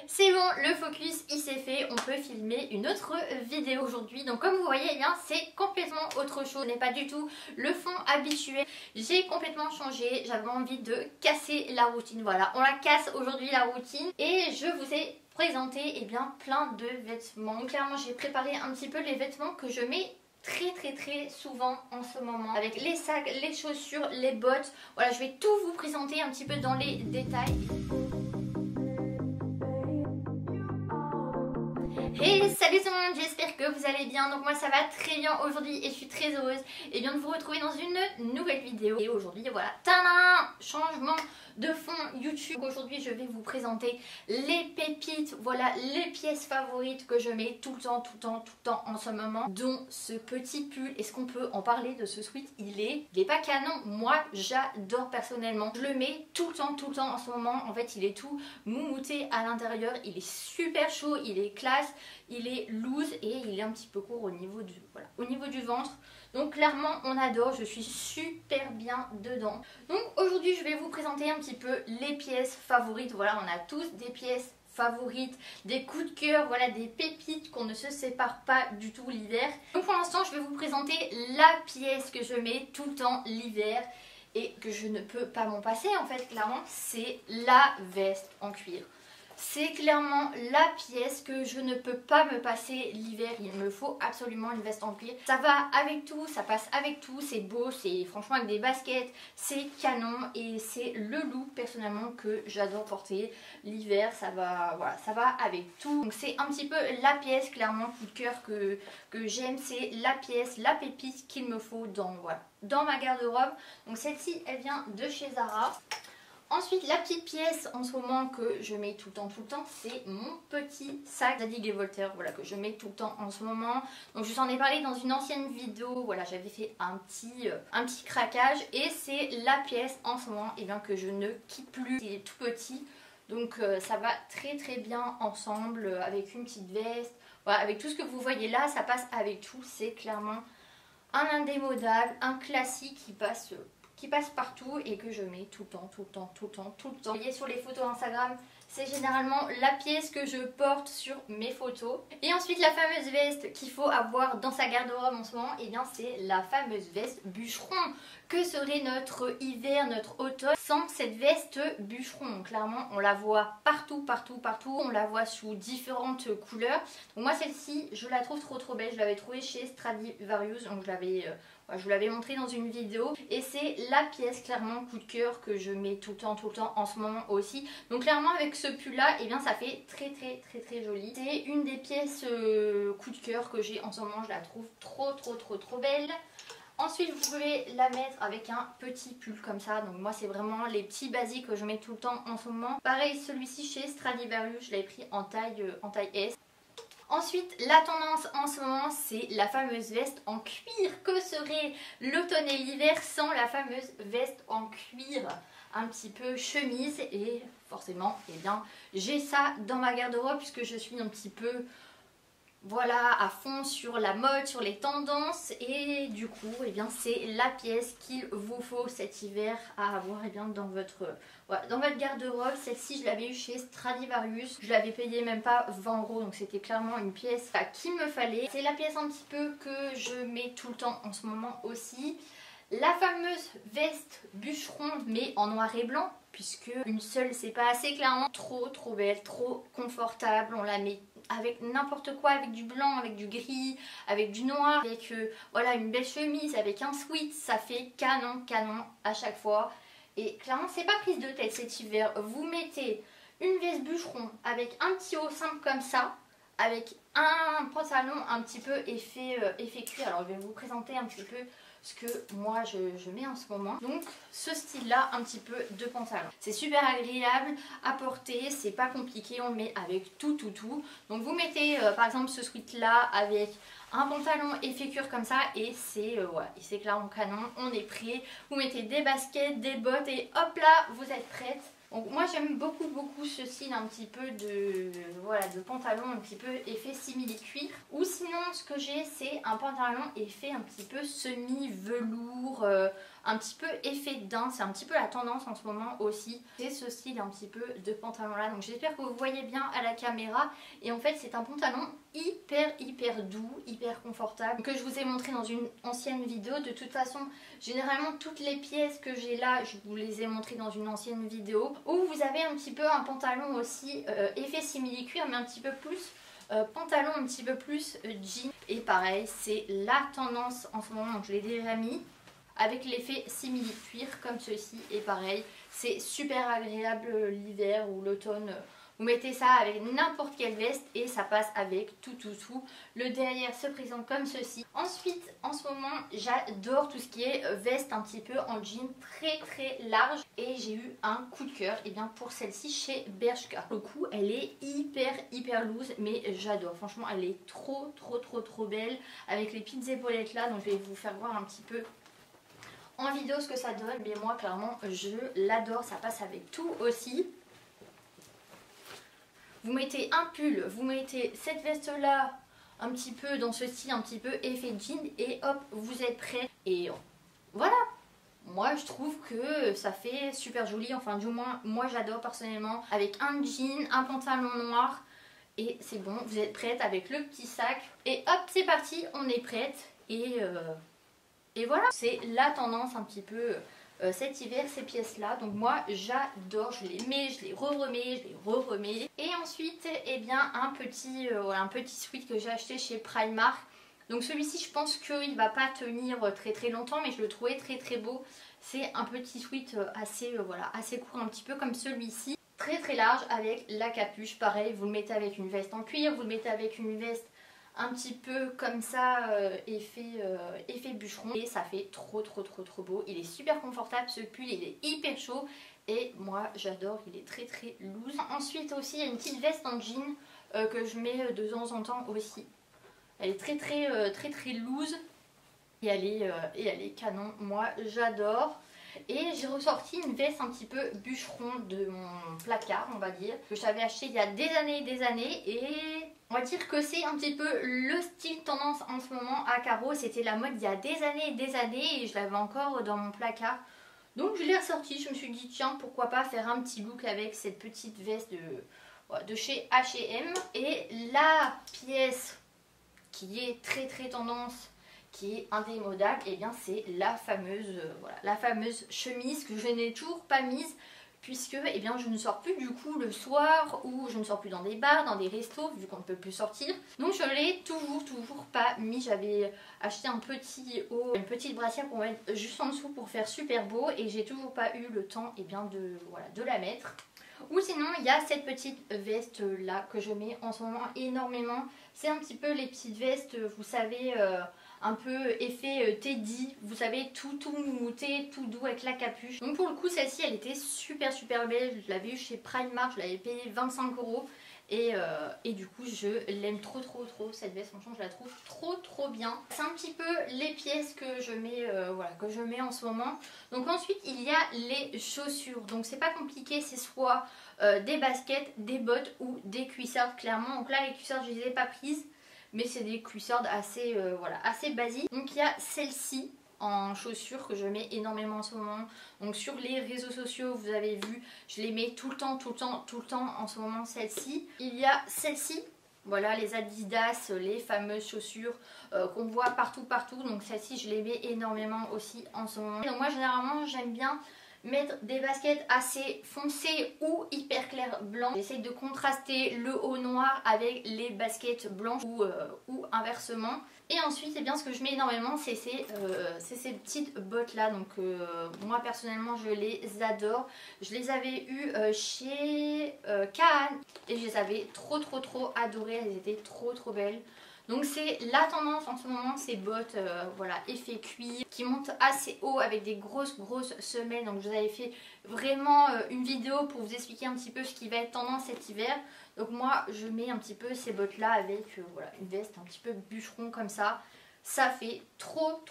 C'est bon, le focus il s'est fait, on peut filmer une autre vidéo aujourd'hui. Donc comme vous voyez, eh bien c'est complètement autre chose, ce n'est pas du tout le fond habituel. J'ai complètement changé, j'avais envie de casser la routine. Voilà, on la casse aujourd'hui la routine et je vous ai présenté eh bien plein de vêtements. Donc clairement j'ai préparé un petit peu les vêtements que je mets très souvent en ce moment, avec les sacs, les chaussures, les bottes. Voilà, je vais tout vous présenter un petit peu dans les détails. Et salut tout le monde, j'espère que vous allez bien. Donc moi ça va très bien aujourd'hui et je suis très heureuse et bien de vous retrouver dans une nouvelle vidéo. Et aujourd'hui voilà, tadam, changement de fond YouTube. Aujourd'hui je vais vous présenter les pépites, voilà les pièces favorites que je mets tout le temps en ce moment, dont ce petit pull. Est-ce qu'on peut en parler de ce sweat? Il est pas canon, moi j'adore personnellement. Je le mets tout le temps en ce moment. En fait il est tout moumouté à l'intérieur, il est super chaud, il est classe, il est loose et il est un petit peu court au niveau du ventre. Donc clairement on adore, je suis super bien dedans. Donc aujourd'hui je vais vous présenter un petit peu les pièces favorites. Voilà, on a tous des pièces favorites, des coups de cœur, voilà des pépites qu'on ne se sépare pas du tout l'hiver. Donc pour l'instant je vais vous présenter la pièce que je mets tout le temps l'hiver et que je ne peux pas m'en passer en fait, clairement, c'est la veste en cuir. C'est clairement la pièce que je ne peux pas me passer l'hiver. Il me faut absolument une veste en cuir. Ça va avec tout, ça passe avec tout. C'est beau, c'est franchement avec des baskets, c'est canon et c'est le look personnellement que j'adore porter l'hiver. Ça va, voilà, ça va avec tout. Donc c'est un petit peu la pièce clairement coup de cœur que j'aime. C'est la pièce, la pépite qu'il me faut dans ma garde-robe. Donc celle-ci, elle vient de chez Zara. Ensuite, la petite pièce en ce moment que je mets tout le temps, c'est mon petit sac Zadig & Voltaire, voilà, que je mets tout le temps en ce moment. Donc je vous en ai parlé dans une ancienne vidéo, voilà, j'avais fait un petit craquage et c'est la pièce en ce moment bien, que je ne quitte plus. Il est tout petit, donc ça va très bien ensemble avec une petite veste. Voilà, avec tout ce que vous voyez là, ça passe avec tout, c'est clairement un indémodable, un classique qui passe partout et que je mets tout le temps. Vous voyez sur les photos Instagram, c'est généralement la pièce que je porte sur mes photos. Et ensuite la fameuse veste qu'il faut avoir dans sa garde-robe en ce moment, et bien c'est la fameuse veste bûcheron. Que serait notre hiver, notre automne sans cette veste bûcheron? Clairement on la voit partout, on la voit sous différentes couleurs. Donc moi celle-ci je la trouve trop belle, je l'avais trouvée chez Stradivarius, donc je vous l'avais montré dans une vidéo et c'est la pièce clairement coup de cœur que je mets tout le temps en ce moment aussi. Donc clairement avec ce pull là, et bien ça fait très joli. C'est une des pièces coup de cœur que j'ai en ce moment, je la trouve trop belle. Ensuite vous pouvez la mettre avec un petit pull comme ça. Donc moi c'est vraiment les petits basiques que je mets tout le temps en ce moment. Pareil celui-ci chez Stradivarius, je l'avais pris en taille S. Ensuite, la tendance en ce moment, c'est la fameuse veste en cuir. Que serait l'automne et l'hiver sans la fameuse veste en cuir? Un petit peu chemise et forcément, eh bien, j'ai ça dans ma garde-robe puisque je suis un petit peu, voilà, à fond sur la mode, sur les tendances et du coup, eh bien, c'est la pièce qu'il vous faut cet hiver à avoir eh bien, dans votre garde-robe. Celle-ci, je l'avais eu chez Stradivarius. Je l'avais payé même pas 20 €, donc c'était clairement une pièce qu'il me fallait. C'est la pièce un petit peu que je mets tout le temps en ce moment aussi. La fameuse veste bûcheron, mais en noir et blanc, puisque une seule c'est pas assez, clairement. Trop belle, trop confortable, on la met avec n'importe quoi, avec du blanc, avec du gris, avec du noir, avec voilà une belle chemise, avec un sweat, ça fait canon à chaque fois. Et clairement c'est pas prise de tête cet hiver, vous mettez une veste bûcheron avec un petit haut simple comme ça, avec un pantalon un petit peu effet cuir. Alors je vais vous présenter un petit peu ce que moi je mets en ce moment. Donc ce style là, un petit peu de pantalon. C'est super agréable à porter, c'est pas compliqué, on le met avec tout. Donc vous mettez par exemple ce sweat là avec un pantalon effet cuir comme ça et c'est clairement canon, on est prêt. Vous mettez des baskets, des bottes et hop là, vous êtes prête. Donc moi j'aime beaucoup ce style un petit peu de pantalon un petit peu effet simili-cuir. Ou sinon ce que j'ai c'est un pantalon effet un petit peu semi-velours, un petit peu effet daim, c'est un petit peu la tendance en ce moment aussi. C'est ce style un petit peu de pantalon là, donc j'espère que vous voyez bien à la caméra. Et en fait c'est un pantalon hyper doux, hyper confortable, que je vous ai montré dans une ancienne vidéo. De toute façon généralement toutes les pièces que j'ai là je vous les ai montrées dans une ancienne vidéo, où vous avez un petit peu un pantalon aussi effet simili cuir, mais un petit peu plus pantalon, un petit peu plus jean. Et pareil c'est la tendance en ce moment, donc je l'ai déjà mis avec l'effet simili cuir comme ceci. Et pareil c'est super agréable l'hiver ou l'automne. Vous mettez ça avec n'importe quelle veste et ça passe avec tout. Le derrière se présente comme ceci. Ensuite en ce moment j'adore tout ce qui est veste un petit peu en jean très large. Et j'ai eu un coup de cœur et bien pour celle-ci chez Bershka. Le coup elle est hyper loose, mais j'adore. Franchement elle est trop belle avec les petites épaulettes là. Donc je vais vous faire voir un petit peu en vidéo ce que ça donne. Mais moi clairement je l'adore, ça passe avec tout aussi. Vous mettez un pull, vous mettez cette veste là un petit peu dans ce style un petit peu effet jean et hop vous êtes prêt. Et voilà, moi je trouve que ça fait super joli, enfin du moins moi j'adore personnellement, avec un jean, un pantalon noir et c'est bon, vous êtes prête avec le petit sac et hop c'est parti, on est prête. Et voilà, c'est la tendance un petit peu cet hiver, ces pièces là. Donc moi j'adore, je les mets, je les remets, je les remets. Et ensuite eh bien un petit sweat que j'ai acheté chez Primark. Donc celui-ci je pense qu'il va pas tenir très longtemps, mais je le trouvais très beau. C'est un petit sweat assez court, un petit peu comme celui-ci, très large avec la capuche. Pareil, vous le mettez avec une veste en cuir, vous le mettez avec une veste un petit peu comme ça, effet bûcheron, et ça fait trop beau. Il est super confortable ce pull, il est hyper chaud et moi j'adore, il est très loose. Ensuite aussi il y a une petite veste en jean que je mets de temps en temps aussi. Elle est très loose et elle est canon, moi j'adore. Et j'ai ressorti une veste un petit peu bûcheron de mon placard, on va dire, que j'avais acheté il y a des années, et on va dire que c'est un petit peu le style tendance en ce moment à carreaux. C'était la mode il y a des années et je l'avais encore dans mon placard. Donc je l'ai ressorti, je me suis dit tiens pourquoi pas faire un petit look avec cette petite veste de chez H&M. Et la pièce qui est très tendance, qui est indémodable, et bien c'est la fameuse chemise que je n'ai toujours pas mise, puisque eh bien, je ne sors plus du coup le soir, ou je ne sors plus dans des bars, dans des restos, vu qu'on ne peut plus sortir. Donc je l'ai toujours pas mis. J'avais acheté un petit haut, une petite brassière pour mettre juste en dessous pour faire super beau, et j'ai toujours pas eu le temps eh bien, de la mettre. Ou sinon il y a cette petite veste là que je mets en ce moment énormément. C'est un petit peu les petites vestes, vous savez, un peu effet teddy, vous savez, tout moumoute, tout doux avec la capuche. Donc pour le coup celle-ci elle était super belle, je l'avais eu chez Primark, je l'avais payé 25 € et du coup je l'aime trop cette veste. Franchement je la trouve trop bien. C'est un petit peu les pièces que je mets en ce moment. Donc ensuite il y a les chaussures, donc c'est pas compliqué, c'est soit des baskets, des bottes ou des cuissardes clairement. Donc là les cuissardes je les ai pas prises, mais c'est des cuissardes assez basiques. Donc il y a celle-ci en chaussures que je mets énormément en ce moment. Donc sur les réseaux sociaux vous avez vu, je les mets tout le temps en ce moment, celle-ci. Il y a celle-ci, voilà, les Adidas, les fameuses chaussures qu'on voit partout. Donc celle-ci je les mets énormément aussi en ce moment. Donc moi généralement j'aime bien mettre des baskets assez foncées ou hyper claires blanches. J'essaye de contraster le haut noir avec les baskets blanches ou inversement. Et ensuite, eh bien, ce que je mets énormément, c'est ces petites bottes là. Donc moi personnellement, je les adore. Je les avais eues chez Kaan et je les avais trop adorées. Elles étaient trop belles. Donc c'est la tendance en ce moment, ces bottes effet cuir qui montent assez haut avec des grosses semelles. Donc je vous avais fait vraiment une vidéo pour vous expliquer un petit peu ce qui va être tendance cet hiver. Donc moi je mets un petit peu ces bottes là avec une veste un petit peu bûcheron comme ça. Ça fait trop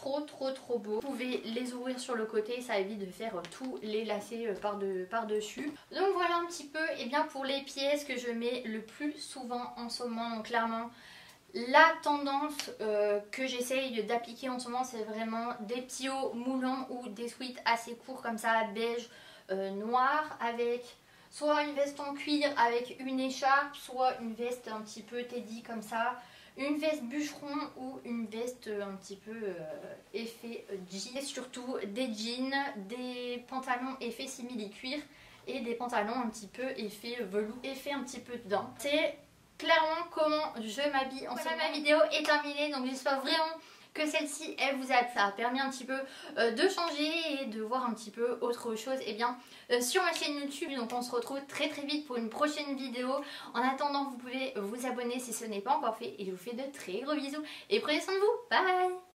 beau. Vous pouvez les ouvrir sur le côté, ça évite de faire tous les lacets par-dessus. Donc voilà un petit peu pour les pièces que je mets le plus souvent en ce moment. Donc clairement La tendance que j'essaye d'appliquer en ce moment, c'est vraiment des petits hauts moulants ou des sweats assez courts comme ça, beige, noir, avec soit une veste en cuir avec une écharpe, soit une veste un petit peu teddy comme ça, une veste bûcheron ou une veste un petit peu effet jean. Et surtout des jeans, des pantalons effet simili-cuir et des pantalons un petit peu effet velours, effet un petit peu dedans. C'est clairement comment je m'habille en ce moment. Ma vidéo est terminée, donc j'espère vraiment que celle-ci elle vous a plu. Ça a permis un petit peu de changer et de voir un petit peu autre chose sur ma chaîne YouTube. Donc on se retrouve très vite pour une prochaine vidéo. En attendant, vous pouvez vous abonner si ce n'est pas encore fait et je vous fais de très gros bisous et prenez soin de vous. Bye.